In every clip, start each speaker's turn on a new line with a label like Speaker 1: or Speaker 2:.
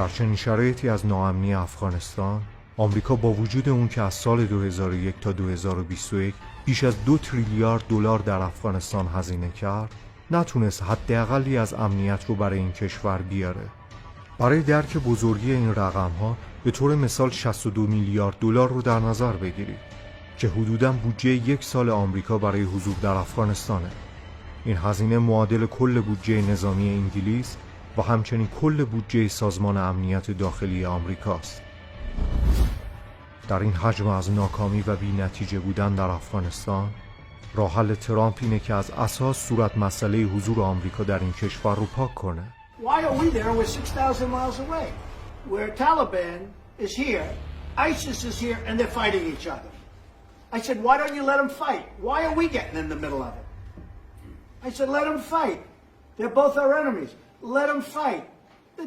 Speaker 1: در چنین شرایطی از ناامنی افغانستان، آمریکا با وجود اون که از سال 2001 تا 2021 بیش از 2 تریلیارد دلار در افغانستان هزینه کرد، نتونست حداقلی از امنیت رو برای این کشور بیاره. برای درک بزرگی این رقم‌ها به طور مثال 62 میلیارد دلار رو در نظر بگیرید که حدوداً بودجه یک سال آمریکا برای حضور در افغانستانه. این هزینه معادل کل بودجه نظامی انگلیس و همچنین کل بودجه سازمان امنیت داخلی آمریکاست. در این حجم از ناکامی و بی‌نتیجه بودن در افغانستان، راه حل ترامپ اینه که از اساس صورت مسئله حضور آمریکا در این کشور رو پاک کنه.
Speaker 2: Why are we there and we're 6,000 miles away? Where Taliban is here, ISIS is here, and they're fighting each other. I said, why don't you let them fight? Why are we getting in the middle of it? I said, let them fight. They're both our enemies. Let them fight.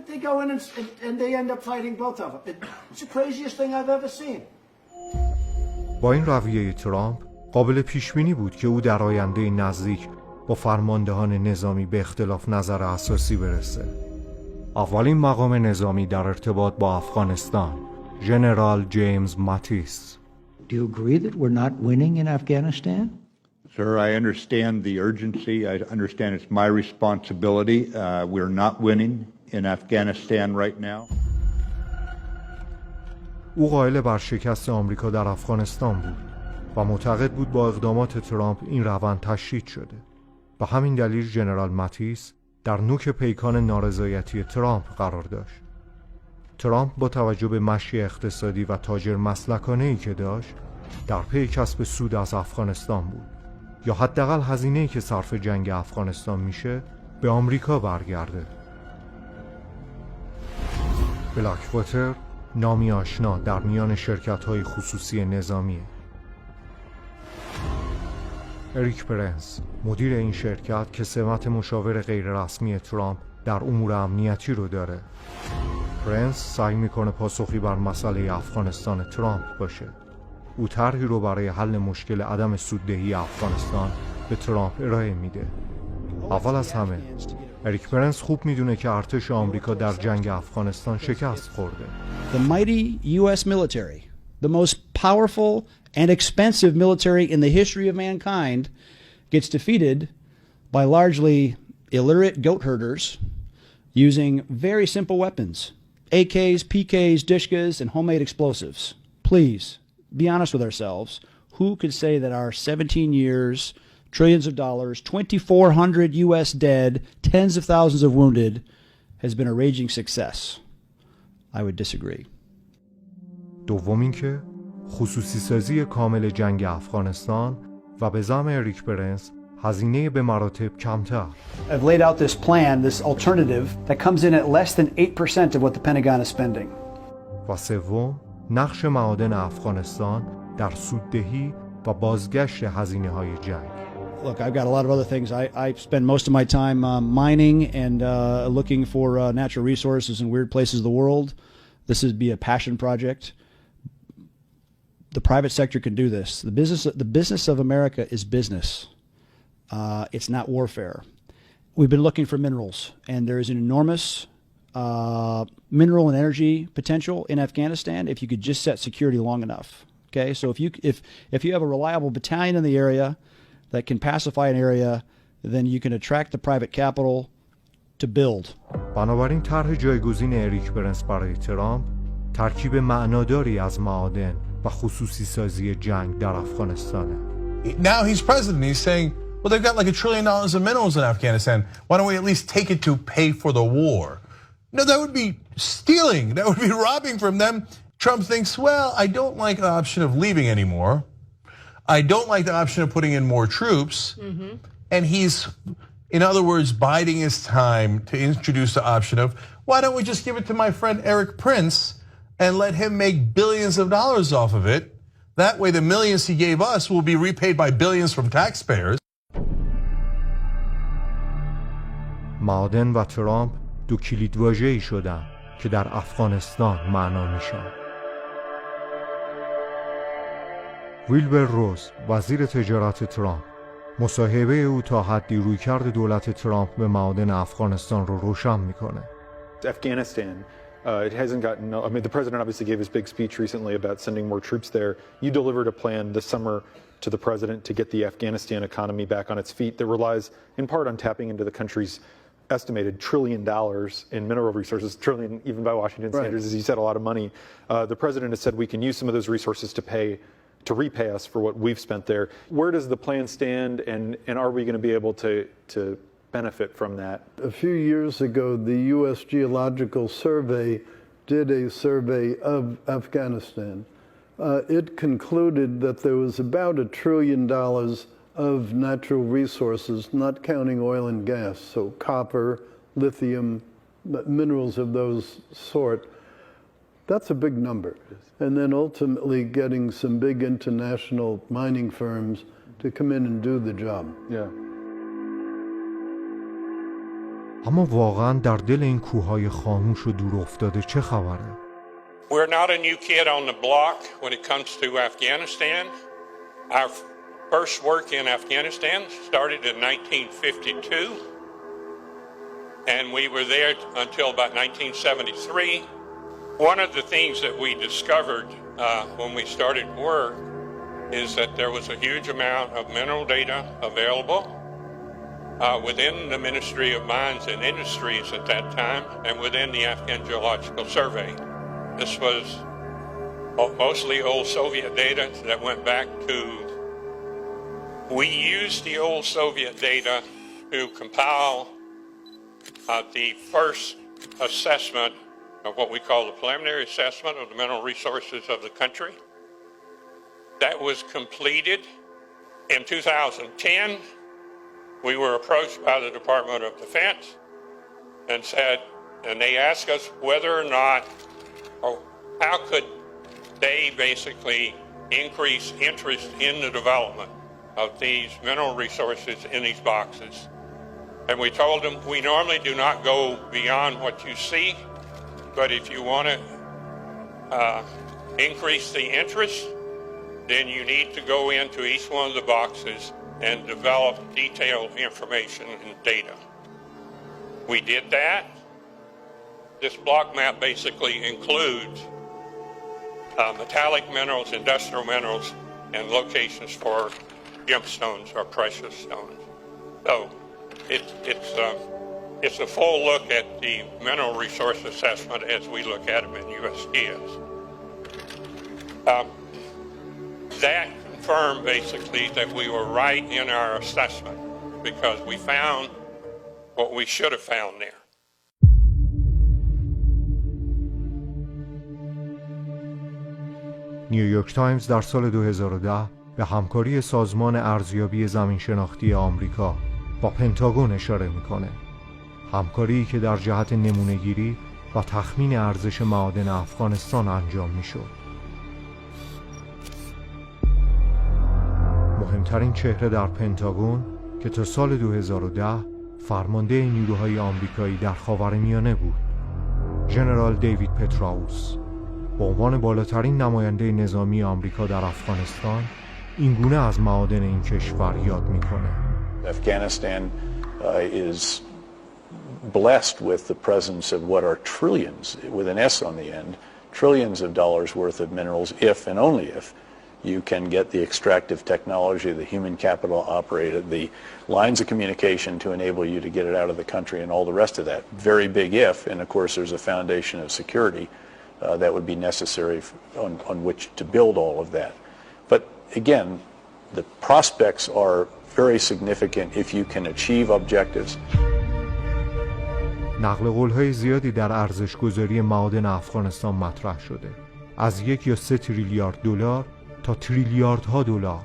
Speaker 2: They go in and they end up fighting both of them. It's the craziest thing I've ever seen.
Speaker 1: با این رویه ترامپ قابل پیشبینی بود که او در آینده نزدیک با فرماندهان نظامی به اختلاف نظر اساسی برسه. اولین مقام نظامی در ارتباط با افغانستان، ژنرال جیمز ماتیس.
Speaker 3: Do you agree that we're not winning in Afghanistan?
Speaker 4: Sir, I understand the urgency. I understand it's my responsibility. We're not winning in Afghanistan right now.
Speaker 1: او قائل بر شکست آمریکا در افغانستان بود و معتقد بود با اقدامات ترامپ این روند تشدید شده. به همین دلیل ژنرال ماتیس در نوک پیکان نارضایتی ترامپ قرار داشت. ترامپ با توجه به مشی اقتصادی و تاجر مسلکانه‌ای که داشت، در پی کسب سود از افغانستان بود، یا حداقل هزینه‌ای که صرف جنگ افغانستان میشه به آمریکا برگرده. بلاکواتر نامی آشنا در میان شرکت‌های خصوصی نظامیه. اریک پرنس مدیر این شرکت که سمت مشاور غیررسمی ترامپ در امور امنیتی رو داره. پرنس سعی میکنه پاسخی بر مسئله افغانستان ترامپ باشه. او طرحی رو برای حل مشکل عدم سوددهی افغانستان به ترامپ ارائه میده. اول از همه اریک پرنس خوب میدونه که ارتش آمریکا در جنگ افغانستان شکست خورده.
Speaker 5: The mighty US military, the most powerful and expensive military in the history of mankind, gets defeated by largely illiterate goat herders using very simple weapons, AKs, PKs, Dishkas, and homemade explosives. Please, be honest with ourselves. Who could say that our 17 years, trillions of dollars, 2,400 US dead, tens of thousands of wounded, has been a raging success? I would disagree.
Speaker 1: دومین که خصوصی سازی کامل جنگ افغانستان و به زعم اریک پرنس هزینه به مراتب کمتر.
Speaker 5: I've laid out this plan, this alternative that comes in at less than 8% of what the Pentagon is spending.
Speaker 1: و سوم نقش معادن افغانستان در سوددهی و بازگشت هزینه‌های جنگ.
Speaker 5: Look, I've got a lot of other things. I spend most of my time mining and looking for natural resources in weird places of the world. This would be a passion project. The private sector can do this. The business of America is business. It's not warfare. We've been looking for minerals, and there is an enormous mineral and energy potential in Afghanistan if you could just set security long enough. Okay, so if you have a reliable battalion in the area that can pacify an area, then you can attract the private capital to build.
Speaker 1: بنابراین طرح جایگزین اریک پرنس برای ترامپ ترکیب معناداری از معادن و خصوصی سازی جنگ در افغانستانه.
Speaker 6: Now he's president. He's saying, well, they've got like $1 trillion of minerals in Afghanistan. Why don't we at least take it to pay for the war? No, that would be stealing. That would be robbing from them. Trump thinks, well, I don't like the option of leaving anymore. I don't like the option of putting in more troops. Mm-hmm. And he's, in other words, biding his time to introduce the option of, why don't we just give it to my friend Eric Prince and let him make billions of dollars off of it? That way the millions he gave us will be repaid by billions from taxpayers.
Speaker 1: معادن و ترامپ دو کلیدواژه‌ای شدن که در افغانستان معنا میشن. ویلبر روز وزیر تجارت ترامپ مصاحبه او تا حدی رویکرد دولت ترامپ به معادن افغانستان رو روشن میکنه.
Speaker 7: Afghanistan It hasn't gotten, I mean, the president obviously gave his big speech recently about sending more troops there. You delivered a plan this summer to the president to get the Afghanistan economy back on its feet that relies in part on tapping into the country's estimated $1 trillion in mineral resources, trillion even by Washington standards, as you said, a lot of money. The president has said we can use some of those resources to repay us for what we've spent there. Where does the plan stand, and are we going to be able to benefit from that?
Speaker 8: A few years ago, the U.S. Geological Survey did a survey of Afghanistan. It concluded that there was about $1 trillion of natural resources, not counting oil and gas, so copper, lithium, minerals of those sort. That's a big number. And then ultimately getting some big international mining firms to come in and do the job.
Speaker 7: Yeah.
Speaker 1: اما واقعاً در دل این کوههای خاموش و دور افتاده چه خبره؟
Speaker 9: We're not a new kid on the block when it comes to Afghanistan. Our first work in Afghanistan started in 1952, and we were there until about 1973. One of the things that we discovered when we started work is that there was a huge amount of mineral data available within the Ministry of Mines and Industries at that time and within the Afghan Geological Survey. This was mostly old Soviet data that went back to, we used the old Soviet data to compile the first assessment of what we call the preliminary assessment of the mineral resources of the country. That was completed in 2010. We were approached by the Department of Defense and they asked us whether or not, or how could they basically increase interest in the development of these mineral resources in these boxes. And we told them, we normally do not go beyond what you see, but if you want to increase the interest, then you need to go into each one of the boxes and develop detailed information and data. We did that. This block map basically includes metallic minerals, industrial minerals, and locations for gemstones or precious stones. So it's a full look at the mineral resource assessment as we look at them in USGS. That confirmed basically that we were right in our assessment because we found what we should have found there.
Speaker 1: نیویورک تایمز در سال 2010 به همکاری سازمان ارزیابی زمینشناختی آمریکا با پنتاگون اشاره میکنه. همکاری که در جهت نمونه‌گیری و تخمین ارزش معادن افغانستان انجام میشد. مهمترین چهره در پنتاگون که تا سال 2010 فرمانده نیروهای آمریکایی در خاورمیانه بود، ژنرال دیوید پتراوس، به عنوان بالاترین نماینده نظامی آمریکا در افغانستان اینگونه از معادن این کشور یاد میکنه.
Speaker 10: Afghanistan is blessed with the presence of what are trillions, with an S on the end, trillions of dollars worth of minerals if and only if you can get the extractive technology, the human capital operated, the lines of communication to enable you to get it out of the country and all the rest of that. Very big if, and of course there's a foundation of security that would be necessary on which to build all of that. But again, the prospects are very significant if you can achieve objectives.
Speaker 1: نقل قول‌های زیادی در ارزش‌گذاری معادن افغانستان مطرح شده. از 1 یا 3 تریلیارد دلار تا تریلیاردها دلار.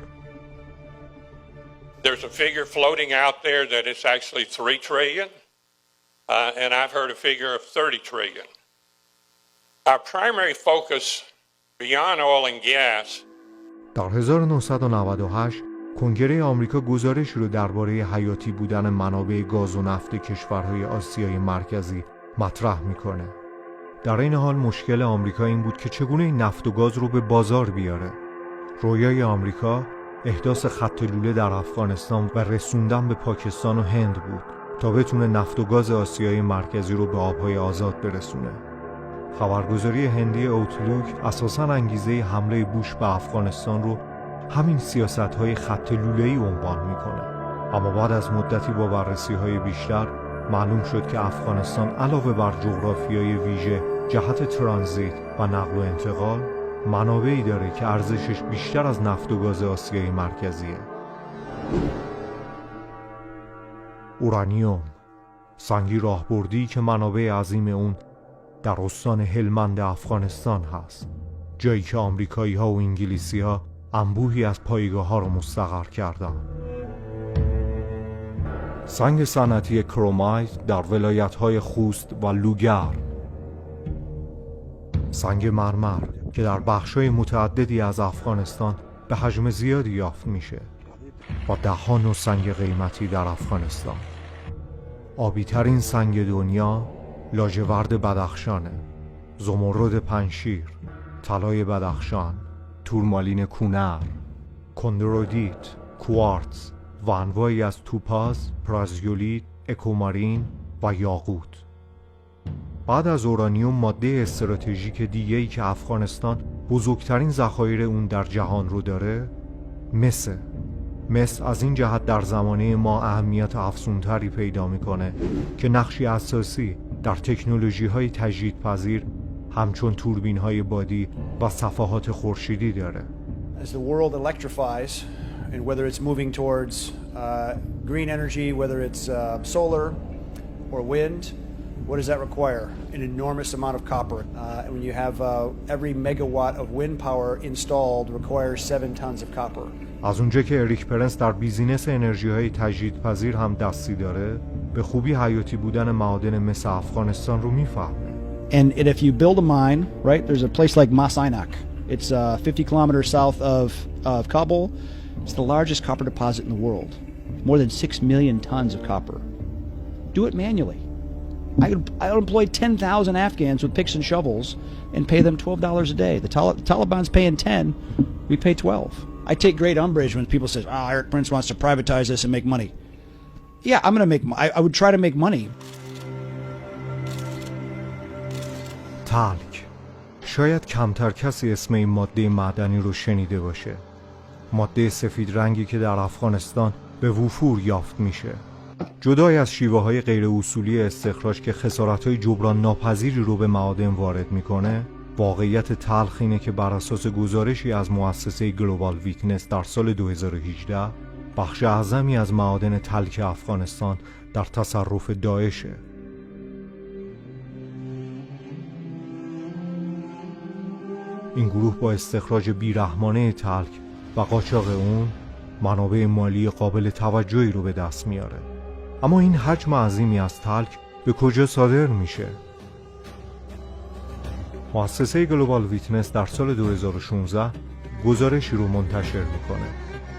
Speaker 9: There's a figure floating out there that it's actually 3 trillion, and I've heard a figure of 30 trillion. Our primary focus beyond oil and gas.
Speaker 1: در 1998 کنگره آمریکا گزارش رو درباره حیاتی بودن منابع گاز و نفت کشورهای آسیای مرکزی مطرح میکنه. در این حال مشکل آمریکا این بود که چگونه این نفت و گاز رو به بازار بیاره. رویای آمریکا احداث خط لوله در افغانستان و رسوندن به پاکستان و هند بود تا بتونه نفت و گاز آسیای مرکزی رو به آبهای آزاد برسونه. خبرگزاری هندی اوتلوک اساساً انگیزه حمله بوش به افغانستان رو همین سیاست‌های خط لوله‌ای عنوان می‌کنه. اما بعد از مدتی با بررسی‌های بیشتر معلوم شد که افغانستان علاوه بر جغرافیای ویژه جهت ترانزیت و نقل و انتقال منابعی داره که ارزشش بیشتر از نفت و گاز آسیای مرکزیه. اورانیوم، سنگی راهبردی که منابع عظیم اون در استان هلمند افغانستان هست، جایی که آمریکایی‌ها و انگلیسی‌ها انبوهی از پایگاه‌ها رو مستقر کردن. سنگ صنعتی کرومایت در ولایت‌های خوست و لوگر، سنگ مرمر که در بخش‌های متعددی از افغانستان به حجم زیادی یافت میشه و ده‌ها نوع سنگ قیمتی در افغانستان. آبی‌ترین سنگ دنیا لاجورد بدخشانه، زمرد پنشیر، طلای بدخشان، تورمالین کونر، کندرودیت، کوارتز و انواعی از توپاز، پرازیولیت، اکومارین و یاقوت. بعد از اورانیوم ماده استراتژیک دیگه‌ای که افغانستان بزرگترین ذخایر اون در جهان رو داره، مس از این جهت در زمانه ما اهمیت افزونتری پیدا میکنه که نقشی اساسی در تکنولوژی‌های تجدیدپذیر همچون توربین‌های بادی و صفحات خورشیدی داره.
Speaker 5: As the world electrifies, and whether it's moving towards green energy, whether it's solar or wind, what does that require? An enormous amount of copper. And when you have every megawatt of wind power installed requires 7 tons of copper.
Speaker 1: از اونجا که اریک پرنس در بیزینس انرژی‌های تجدیدپذیر هم دستی داره، به خوبی حیاتی بودن معادن مثل افغانستان رو میفهمه.
Speaker 5: And if you build a mine, right, there's a place like Masainak. It's 50 kilometers south of Kabul. It's the largest copper deposit in the world. More than 6 million tons of copper. Do it manually. I would employ 10,000 Afghans with picks and shovels and pay them $12 a day. The Taliban's paying 10, we pay 12. I take great umbrage when people say, Eric Prince wants to privatize this and make money. Yeah, I'm going to make I would try to make money.
Speaker 1: تلک. شاید کمتر کسی اسم این ماده معدنی رو شنیده باشه. ماده سفید رنگی که در افغانستان به وفور یافت میشه. جدای از شیوه‌های غیر اصولی استخراج که خسارت‌های جبران ناپذیری رو به معادن وارد میکنه، واقعیت تلخ اینه که بر اساس گزارشی از مؤسسه گلوبال ویتنس در سال 2018 بخش اعظمی از معادن تلک افغانستان در تصرف داعشه. این گروه با استخراج بیرحمانه تلک و قاچاق اون منابع مالی قابل توجهی رو به دست میاره. اما این حجم عظیمی از تلک به کجا صادر میشه؟ مؤسسه گلوبال ویتنس در سال 2016 گزارشی رو منتشر میکنه.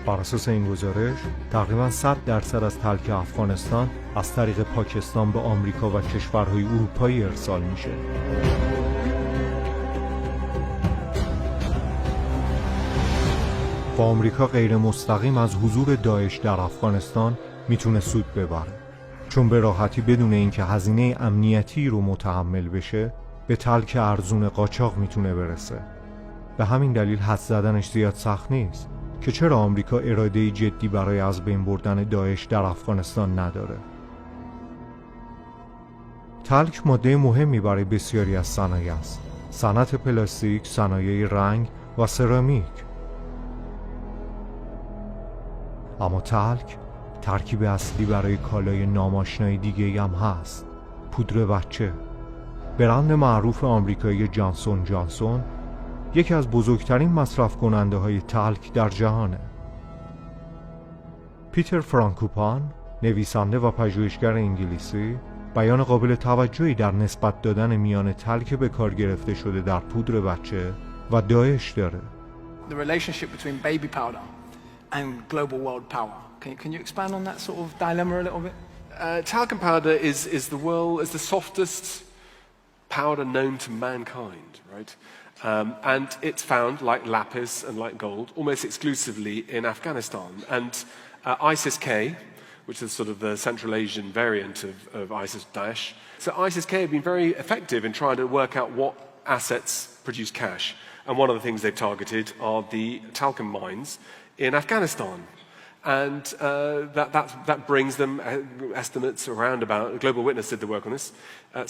Speaker 1: بر اساس این گزارش تقریباً 100% از تلک افغانستان از طریق پاکستان به آمریکا و کشورهای اروپایی ارسال میشه. و آمریکا غیر مستقیم از حضور داعش در افغانستان میتونه سود ببره، چون به راحتی بدون اینکه هزینه امنیتی رو متحمل بشه به تلک ارزون قاچاق میتونه برسه. به همین دلیل حدس زدنش زیاد سخت نیست که چرا آمریکا اراده جدی برای از بین بردن داعش در افغانستان نداره. تلک ماده مهمی برای بسیاری از صنایع است. صنعت پلاستیک، صنایع رنگ و سرامیک. اما تلک ترکیب اصلی برای کالای ناماشنای دیگه هم هست. پودر بچه. برند معروف آمریکایی جانسون جانسون یکی از بزرگترین مصرف کننده های تلک در جهانه. پیتر فرانکوپان، نویسنده و پژوهشگر انگلیسی، بیان قابل توجهی در نسبت دادن میان تلک به کار گرفته شده در پودر بچه و داعش داره.
Speaker 11: The relationship between baby powder and global world power. Can you expand on that sort of dilemma a little bit?
Speaker 12: Talcum powder is the softest powder known to mankind, right? And it's found, like lapis and like gold, almost exclusively in Afghanistan. And ISIS-K, which is sort of the Central Asian variant of ISIS-Daesh. So ISIS-K have been very effective in trying to work out what assets produce cash. And one of the things they've targeted are the talcum mines in Afghanistan. And that brings them estimates around about, Global Witness did the work on this,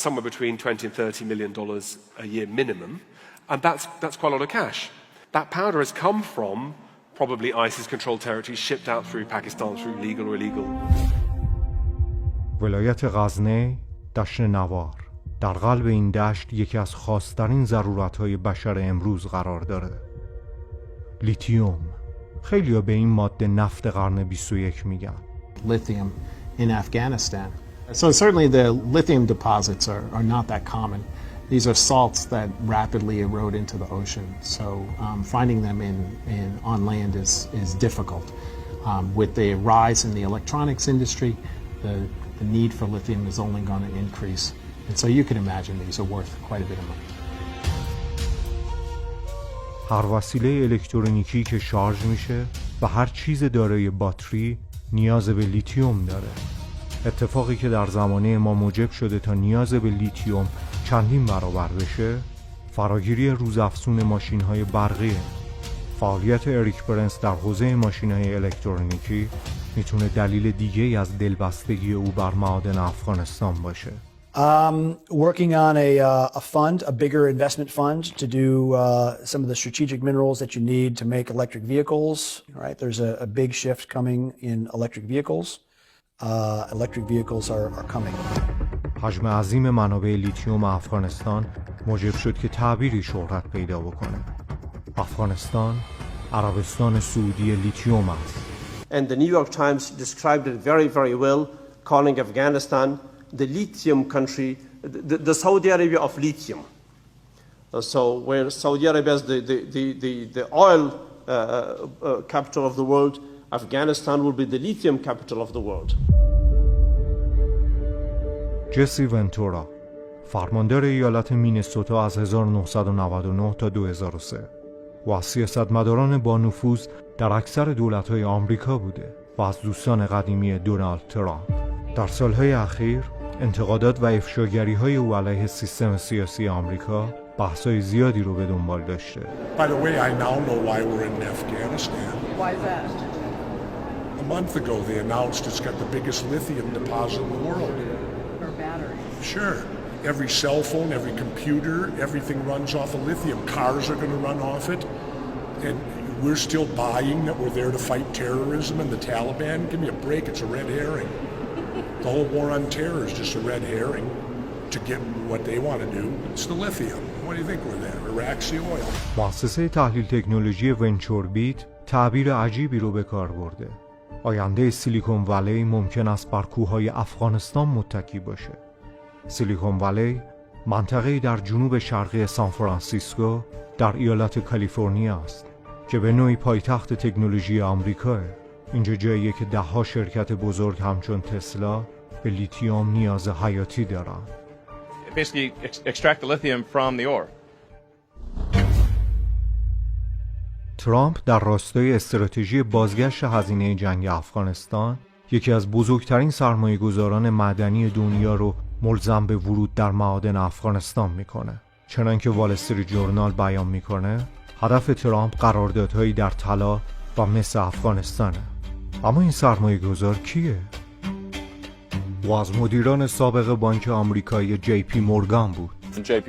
Speaker 12: somewhere between $20 and $30 million a year minimum. And that's quite a lot of cash. That powder has come from probably ISIS-controlled territories shipped out through Pakistan through legal or illegal.
Speaker 1: ولایت غزنه، دشت نوار. در قلب این دشت یکی از خاص‌ترین ضرورت‌های بشر امروز قرار داره. لیتیوم. خیلی‌ها به این ماده نفت قرن 21 میگن.
Speaker 13: Lithium in Afghanistan. So certainly the lithium deposits are not that common. These are salts that rapidly erode into the ocean. So finding them on land is difficult. With the rise in the electronics industry, the need for lithium is only going to increase. And so you can imagine these are worth quite a bit of money.
Speaker 1: هر وسیله الکترونیکی که شارژ میشه و هر چیز دارای باتری نیاز به لیتیوم داره. اتفاقی که در زمانه ما موجب شده تا نیاز به لیتیوم چندین برابر بشه، فراگیری روزافزون ماشین‌های برقیه. فعالیت اریک برنس در حوزه ماشین‌های الکترونیکی میتونه دلیل دیگه‌ای از دلبستگی او بر معادن افغانستان باشه.
Speaker 14: Working on a fund, a bigger investment fund to do some of the strategic minerals that you need to make electric vehicles. Right, there's a big shift coming in electric vehicles. Electric vehicles are coming.
Speaker 1: حجم عظیم منابع لیتیوم افغانستان موجب شد که تعبیری شهرت پیدا بکنه. افغانستان عربستان سعودی لیتیوم است.
Speaker 15: And the New York Times described it very, very well, calling Afghanistan the lithium country, the Saudi Arabia of lithium. So where Saudi Arabia is the oil capital of the world, Afghanistan will be the lithium capital of the world.
Speaker 1: جسی ونتورا، فرماندار ایالت مینسوتا از 1999 تا 2003 و از سیاستمداران با نفوذ در اکثر دولت‌های آمریکا بوده و از دوستان قدیمی دونالد ترامپ. در سالهای اخیر انتقادات و افشاگری‌های او علیه سیستم سیاسی آمریکا بحث‌های زیادی رو به دنبال داشته.
Speaker 16: By the way, I now know why we're in Afghanistan.
Speaker 17: Why is that?
Speaker 16: A month ago they announced it's got the biggest lithium deposit in the world.
Speaker 17: Or batteries.
Speaker 16: Sure. Every cell phone, every computer, everything runs off of lithium. Cars are going to run off it. And we're still buying that we're there to fight terrorism and the Taliban. Give me a break, it's a red herring. The whole war on terror is just a red herring to get what they want to do. It's the lithium. What do you think we're there? Iraq's the oil.
Speaker 1: مؤسسه تحلیل تکنولوژی ونچور بیت تعبیر عجیبی رو به کار برده. آینده سیلیکون ولی ممکن است بر کوههای افغانستان متکی باشه. سیلیکون ولی منطقه‌ای در جنوب شرقی سان فرانسیسکو در ایالت کالیفرنیا است که به نوعی پایتخت تکنولوژی آمریکاه. اینجا جاییه که ده‌ها شرکت بزرگ همچون تسلا به لیتیوم نیاز حیاتی دارن.
Speaker 18: Basically extract the lithium from the ore.
Speaker 1: ترامپ در راستای استراتژی بازگشت هزینه جنگ افغانستان یکی از بزرگترین سرمایه‌گذاران معدنی دنیا رو ملزم به ورود در معادن افغانستان میکنه. چنانکه وال استریت جورنال بیان میکنه، هدف ترامپ قراردادهایی در طلا و مس افغانستانه. اما این سرمایه‌گذار کیه؟ و از مدیران سابق بانک آمریکایی جی پی مورگان بود.
Speaker 18: JP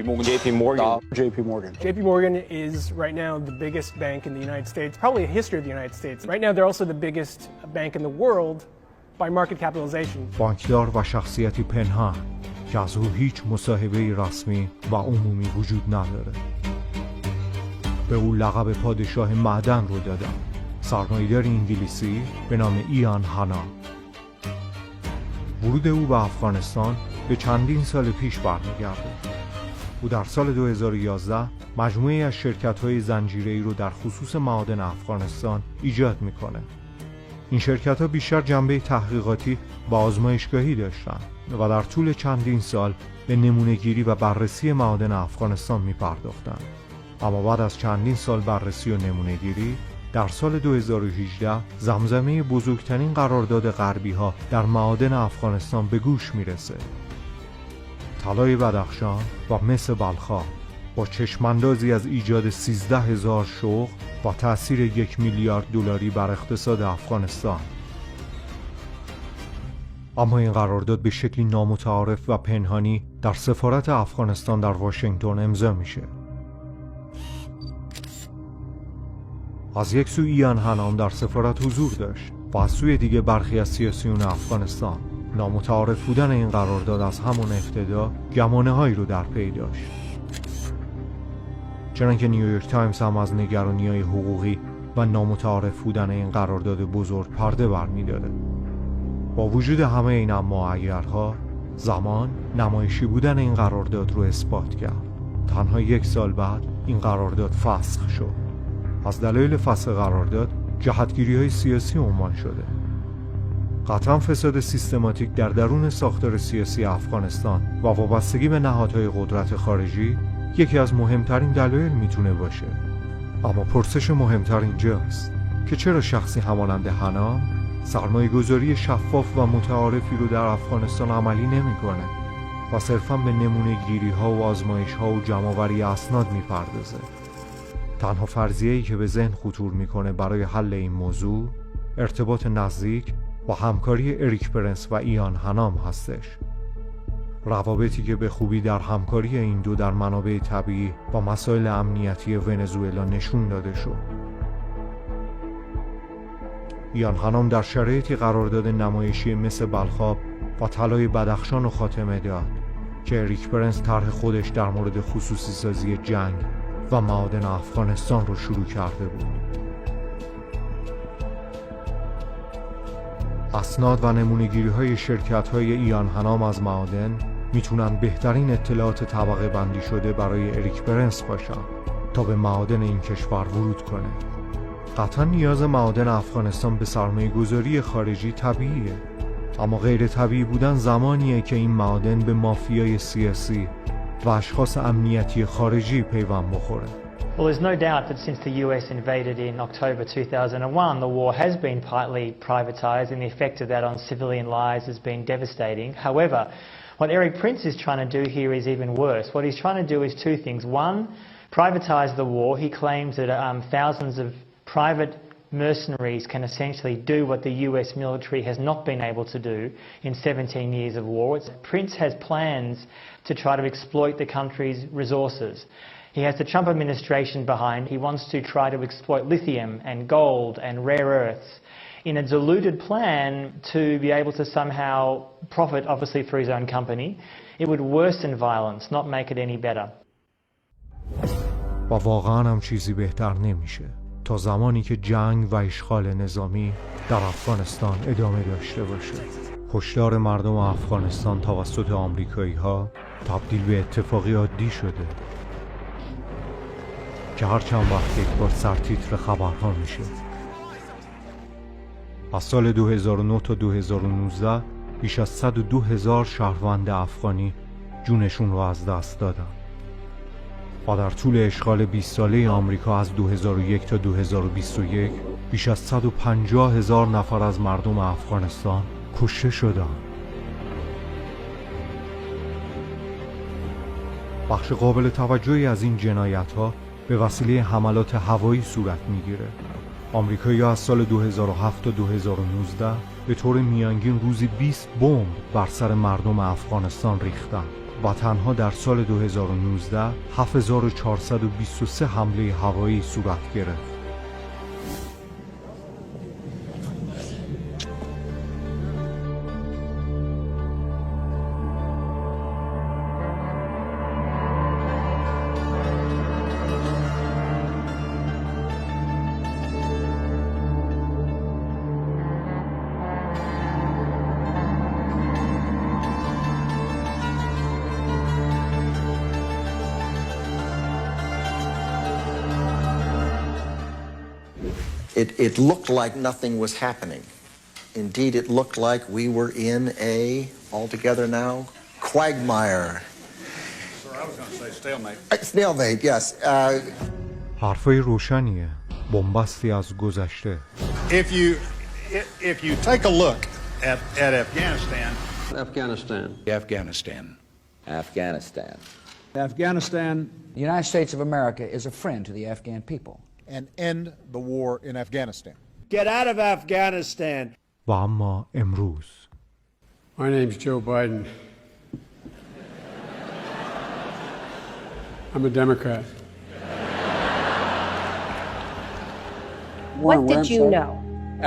Speaker 19: Morgan is right now the biggest bank in the United States, probably in the history of the United States. Right now they're also the biggest bank in the world by market capitalization.
Speaker 1: بانکدار و شخصیتی پنهان که از او هیچ مصاحبه رسمی و عمومی وجود نداره. به او لقب پادشاه معدن رو دادن. سرمایه‌دار انگلیسی به نام ایان هانا. ورود او به افغانستان به چندین سال پیش برمیگرده. او در سال 2011 مجموعه‌ای از شرکت‌های زنجیره‌ای رو در خصوص معادن افغانستان ایجاد می‌کنه. این شرکت‌ها بیشتر جنبه تحقیقاتی و آزمایشگاهی داشتند و در طول چندین سال به نمونه‌گیری و بررسی معادن افغانستان می‌پرداختند. اما بعد از چندین سال بررسی و نمونه‌گیری، در سال 2018 زمزمه بزرگترین قرارداد غربی‌ها در معادن افغانستان به گوش میرسه. طلای بدخشان و مس بلخاب با چشماندازی از ایجاد 13,000 شغل و تأثیر 1 میلیارد دلاری بر اقتصاد افغانستان. اما این قرارداد به شکلی نامتعارف و پنهانی در سفارت افغانستان در واشنگتن امضا میشه. از یک سو ایان هنام در سفارت حضور داشت و از سوی دیگه برخی از سیاسیون افغانستان. نامتعارف بودن این قرارداد از همون ابتدا گمانه هایی رو در پی داشت. چنانکه نیویورک تایمز هم از نگرانی‌های حقوقی و نامتعارف بودن این قرارداد بزرگ پرده برمی‌داره. با وجود همه این اما و اگرها، زمان نمایشی بودن این قرارداد رو اثبات کرد. تنها 1 سال بعد این قرارداد فسخ شد. از دلایل فسخ قرارداد جهتگیری‌های سیاسی عنوان شده. قطعا فساد سیستماتیک در درون ساختار سیاسی افغانستان و وابستگی به نهادهای قدرت خارجی یکی از مهمترین دلایل میتونه باشه. اما پرسش مهمتر اینجاست که چرا شخصی همانند هنام سرمایه‌گذاری شفاف و متعارفی رو در افغانستان عملی نمی‌کنه و صرفاً به نمونه گیری‌ها و آزمایش‌ها و جمع‌آوری اسناد می‌پردازه. تنها فرضیه‌ای که به ذهن خطور می‌کنه برای حل این موضوع ارتباط نزدیک و همکاری اریک برنس و ایان هنام هستش. روابطی که به خوبی در همکاری این دو در منابع طبیعی و مسائل امنیتی ونزوئلا نشون داده شد. ایان هنام در شرایطی قرارداد نمایشی مثل بلخاب و طلای بدخشان رو خاتمه داد که اریک برنس طرح خودش در مورد خصوصی سازی جنگ و معادن افغانستان رو شروع کرده بود. اسناد و نمونه‌گیری‌های شرکت‌های ایان هنام از معادن میتونن بهترین اطلاعات طبقه بندی شده برای اریک برنس باشن تا به معادن این کشور ورود کنه. قطعا نیاز معادن افغانستان به سرمایه‌گذاری خارجی طبیعیه، اما غیر طبیعی بودن زمانیه که این معادن به مافیای سیاسی و اشخاص امنیتی خارجی پیوند بخوره.
Speaker 20: Well, there's no doubt that since the US invaded in October 2001, the war has been partly privatized, and the effect of that on civilian lives has been devastating. However, what Eric Prince is trying to do here is even worse. What he's trying to do is two things. One, privatize the war. He claims that thousands of private mercenaries can essentially do what the US military has not been able to do in 17 years of war. Prince has plans to try to exploit the country's resources. He has the Trump administration behind. He wants to try to exploit lithium and gold and rare earths in a diluted plan to be able to somehow profit, obviously, for his own company. It would worsen violence, not make it any better.
Speaker 1: و واقعا هم چیزی بهتر نمیشه تا زمانی که جنگ و اشغال نظامی در افغانستان ادامه داشته باشه. کشتار مردم افغانستان توسط آمریکایی‌ها تبدیل به اتفاقی عادی شده که هر چند وقت یک بار سرتیتر خبرها میشه. از سال 2009 تا 2019 بیش از 102,000 شهروند افغانی جونشون رو از دست دادن و در طول اشغال 20 ساله آمریکا از 2001 تا 2021 بیش از 150,000 نفر از مردم افغانستان کشته شدن. بخش قابل توجهی از این جنایت‌ها به وسیله حملات هوایی صورت میگیره. آمریکایی‌ها از سال 2007 تا 2019 به طور میانگین روزی 20 بمب بر سر مردم افغانستان ریختن و تنها در سال 2019 7423 حمله هوایی صورت گرفت.
Speaker 21: It looked like nothing was happening. Indeed, it looked like we were in a, altogether now, quagmire.
Speaker 22: Sir, I was going to say stalemate.
Speaker 21: Stalemate, yes.
Speaker 1: حرفای روشنیه بنبستی از گذشته.
Speaker 2: If you take a look at Afghanistan.
Speaker 22: The United States of America is a friend to the Afghan people.
Speaker 2: And end the war in Afghanistan.
Speaker 23: Get out of Afghanistan.
Speaker 1: و اما امروز
Speaker 24: My name's Joe Biden. I'm a Democrat.
Speaker 25: What did you know?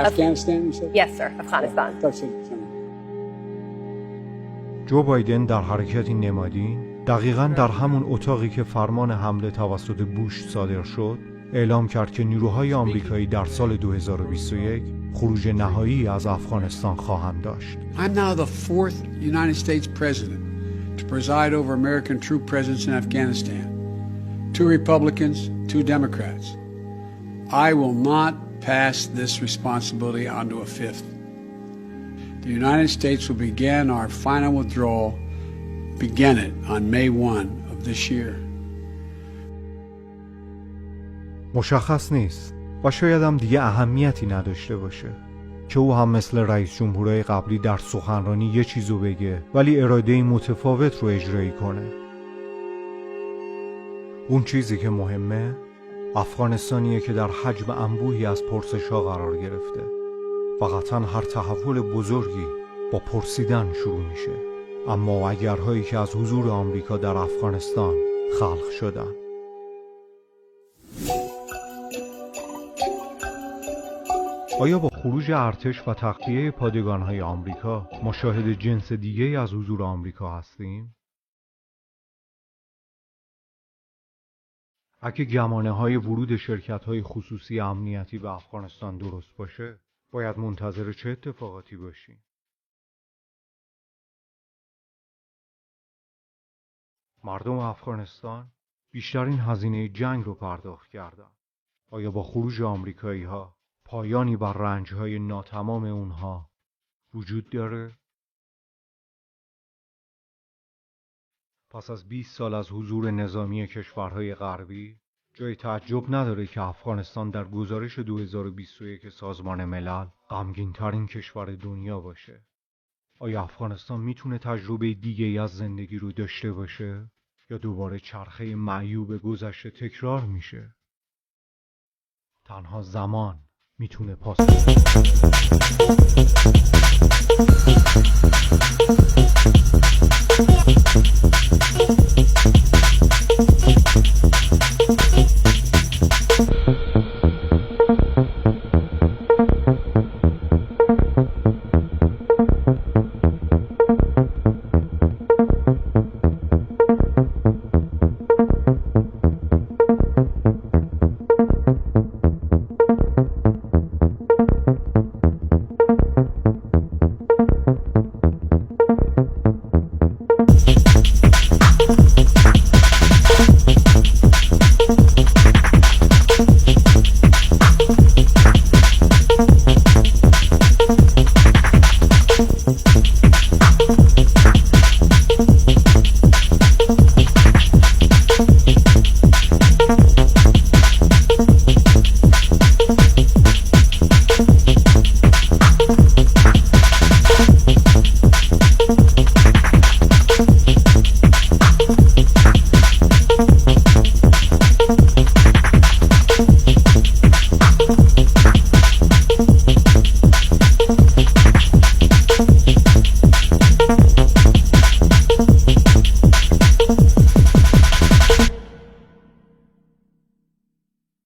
Speaker 24: Afghanistan, you said?
Speaker 25: Yes, sir. Afghanistan.
Speaker 1: جو بایدن در حرکتی نمادین دقیقاً در همون اتاقی که فرمان حمله توسط بوش صادر شد اعلام کرد که نیروهای آمریکایی در سال 2021 خروج نهایی از افغانستان خواهند داشت.
Speaker 24: I'm now the fourth United States president to preside over American troop presence in Afghanistan. 2 Republicans, 2 Democrats. I will not pass this responsibility on to a fifth. The United States will begin our final withdrawal, begin it on May 1 of this year.
Speaker 1: مشخص نیست و شاید هم دیگه اهمیتی نداشته باشه که او هم مثل رئیس جمهورهای قبلی در سخنرانی یه چیزو بگه ولی اراده‌ای متفاوت رو اجرایی کنه. اون چیزی که مهمه افغانستانیه که در حجم انبوهی از پرسش‌ها قرار گرفته و قطعاً هر تحول بزرگی با پرسیدن شروع میشه. اما اگرهایی که از حضور آمریکا در افغانستان خلق شدن. آیا با خروج ارتش و تخلیه پادگان‌های آمریکا ما شاهد جنس دیگه‌ای از حضور آمریکا هستیم؟ اگه گمانه‌های ورود شرکت‌های خصوصی امنیتی به افغانستان درست باشه، باید منتظر چه اتفاقاتی باشیم؟ مردم افغانستان بیشترین هزینه جنگ رو پرداخت کردن. آیا با خروج آمریکایی‌ها پایانی بر رنج‌های ناتمام اونها وجود داره؟ پس از 20 سال از حضور نظامی کشورهای غربی، جای تعجب نداره که افغانستان در گزارش 2021 سازمان ملل غمگین‌ترین کشور دنیا باشه. آیا افغانستان میتونه تجربه دیگه‌ای از زندگی رو داشته باشه؟ یا دوباره چرخه معیوب گذشته تکرار میشه؟ تنها زمان میتونه پاسخ